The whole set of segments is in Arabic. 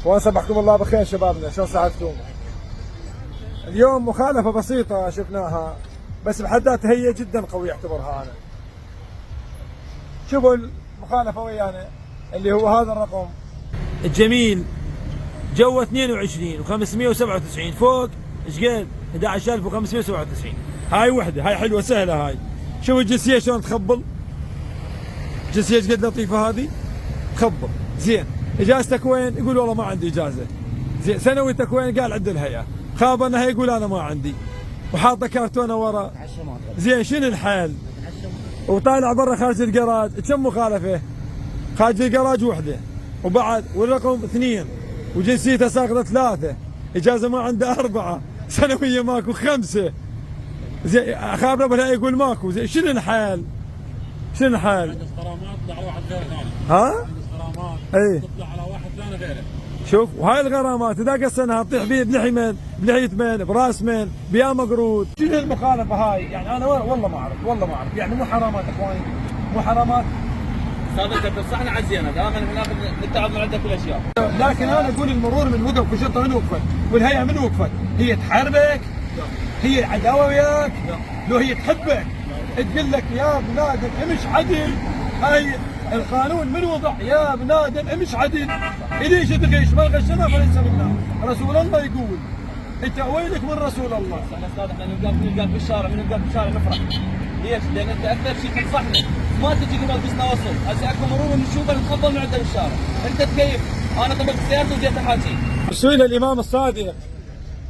وصبحكم الله بخير شبابنا، شلون ساعدتكم؟ اليوم مخالفة بسيطة شفناها بس بحد ذاتها هي جدا قوية اعتبرها أنا. شوفوا المخالفة ويانا اللي هو هذا الرقم الجميل جو 22 و597 فوق ايش قد 11597. هاي وحدة، هاي حلوة سهلة هاي. شوف الجنسية شلون تخبل، جنسية ايش قد لطيفة هذه، تخبل زين. اجازتك وين؟ يقول والله ما عندي اجازة. زين سنويتك وين؟ قال عند الهيئة. خاب انها يقول انا ما عندي وحاطه كرتونه ورا. زين شنو الحال؟ وطالع برا خارج الجراج. كم مخالفة؟ خارج الجراج وحدة وبعد والرقم 2 وجنسيته ساقطة 3 اجازة ما عنده 4 سنوية ماكو 5. زين خابر بالهيئة يقول ماكو. زين شنو الحال؟ شنو الحال؟ عندك غرامات تطلع على واحد غير ثاني. ها؟ عندك غرامات اي تطلع على واحد ثاني غيره. شوف وهاي الغرامات اذا قصناها تطيح بلحي من، بلحية من، براس من، بيا مقرود. شنو المخالفة هاي؟ يعني انا والله ما اعرف، والله ما اعرف. يعني مو حرامات اخواني، مو حرامات. استاذ انت بتنصحنا عزينا دائما ناخذ نتعب من عندك كل الاشياء. لكن انا اقول المرور من وقف والشرطه من وقفت والهيئه من وقفت، هي تحاربك؟ هي عداوه وياك؟ لو هي تحبك تقول لك يا ابن ادم امش عدل. هاي القانون من وضع يا ابن ادم امش عدل. ليش تغش؟ ما غشنا فليس منا. رسول الله يقول انت وينك من رسول الله؟ احنا استاذ احنا نلقاك بالشارع، من نلقاك بالشارع نفرح. ليش؟ لان انت اكثر شيء تنصحنا، ما تجي قبل بسنا وصل، هسه اكو مرور نشوفه نتخبل من عنده بالشارع، انت تكيف، انا طبقت سيارتي وجيت احاكيك. سئل الامام الصادق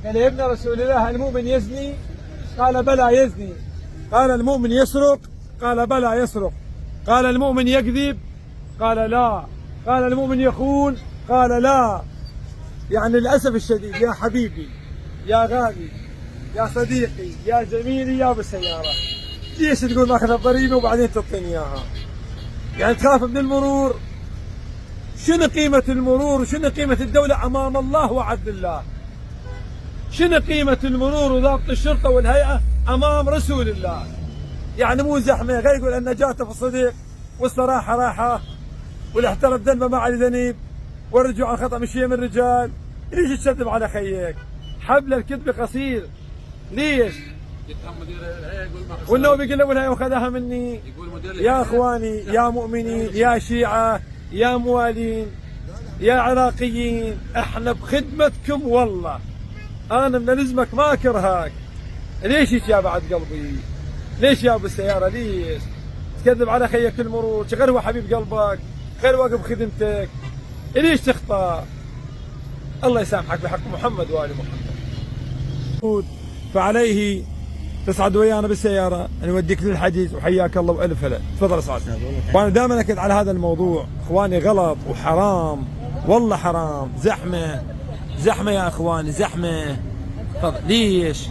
قال يا ابن رسول الله المؤمن يزني؟ قال بلى يزني. قال المؤمن يسرق؟ قال بلى يسرق. قال المؤمن يكذب؟ قال لا. قال المؤمن يخون؟ قال لا. يعني للاسف الشديد يا حبيبي يا غالي يا صديقي يا زميلي يا بالسياره، ليش تقول ماخذ الضريبه وبعدين تعطيني اياها؟ يعني تخاف من المرور؟ شنو قيمة المرور وشنو قيمة الدولة أمام الله وعدل الله؟ شنو قيمة المرور وضابط الشرطة والهيئة أمام رسول الله؟ يعني مو زحمة غير يقول النجاة في الصديق والصراحة راحة والاحترام ذنبه ما عليه ذنب والرجوع عن خطأ مشية من الرجال. ليش تكذب على خيك؟ حبل الكذب قصير. ليش؟ والنوبي يقول له الهيئة وخذها مني. يا اخواني يا مؤمنين يا شيعة يا موالين يا عراقيين، احنا بخدمتكم والله. انا من لزمك ما اكرهك. ليش يا بعد قلبي؟ ليش يا ابو السياره؟ ليش تكذب على خيك المرور؟ غير هو حبيب قلبك، غير واقف خدمتك، ليش تخطا؟ الله يسامحك بحق محمد وال محمد. فعليه تصعد ويانا بالسياره نوديك للحجز وحياك الله والف هلا. تفضل اسعد. وانا دائما اكد على هذا الموضوع اخواني، غلط وحرام والله حرام. زحمه زحمه يا اخواني زحمه. تفضل. ليش؟